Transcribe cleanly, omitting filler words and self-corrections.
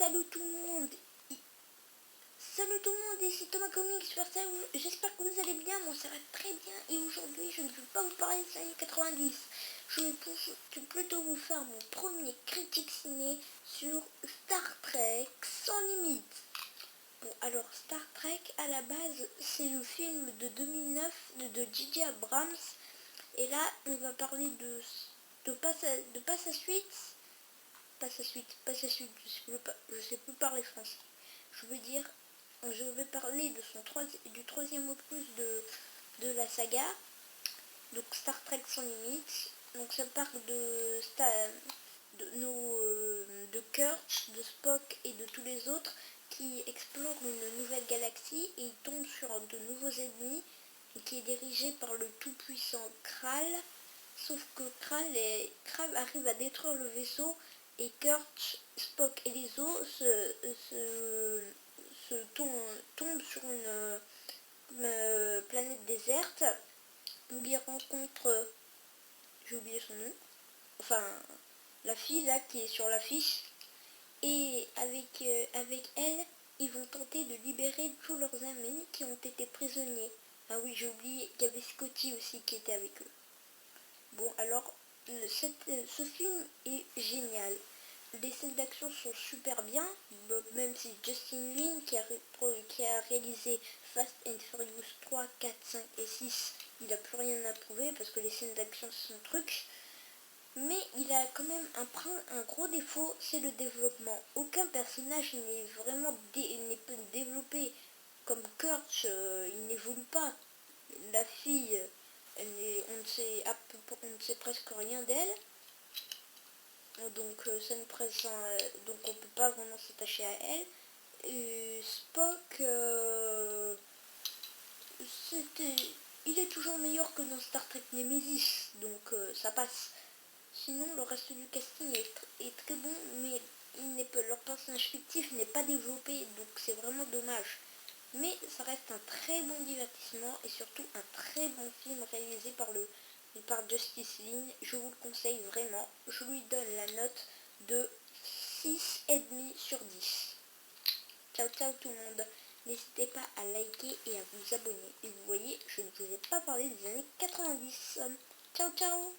Salut tout le monde. Salut tout le monde, ici Thomas Comics, j'espère que vous allez bien, moi ça va très bien et aujourd'hui je ne vais pas vous parler des années 90. Je vais plutôt vous faire mon premier critique ciné sur Star Trek sans limite. Bon alors Star Trek à la base c'est le film de 2009 de J.J. Abrams et là on va parler de pas sa suite, je sais plus parler français. Je vais parler de du troisième opus de la saga, donc Star Trek sans limite. Donc ça part de Kirk, de Spock et de tous les autres qui explorent une nouvelle galaxie et ils tombent sur de nouveaux ennemis qui est dirigé par le tout-puissant Kral. Sauf que Kral arrive à détruire le vaisseau et Kirk, Spock et les autres tombent sur une planète déserte où ils rencontrent, j'ai oublié son nom, enfin la fille là qui est sur l'affiche, et avec elle ils vont tenter de libérer tous leurs amis qui ont été prisonniers. Ah oui, j'ai oublié, il y avait Scotty aussi qui était avec eux. Bon alors, ce film est génial. Les scènes d'action sont super bien, même si Justin Lin qui a réalisé Fast and Furious 3, 4, 5 et 6, il n'a plus rien à prouver parce que les scènes d'action c'est son truc. Mais il a quand même un gros défaut, c'est le développement. Aucun personnage n'est vraiment développé. Comme Kurt, il n'évolue pas. La fille, on ne sait presque rien d'elle. Donc donc on peut pas vraiment s'attacher à elle. Spock, il est toujours meilleur que dans Star Trek Nemesis, donc ça passe. Sinon le reste du casting est très bon, mais leur personnage fictif n'est pas développé, donc c'est vraiment dommage. Mais ça reste un très bon divertissement et surtout un très bon film réalisé par Justice Lin. Je vous le conseille vraiment. Je lui donne la note de 6,5 sur 10. Ciao ciao tout le monde. N'hésitez pas à liker et à vous abonner. Et vous voyez, je ne vous ai pas parlé des années 90. Ciao ciao.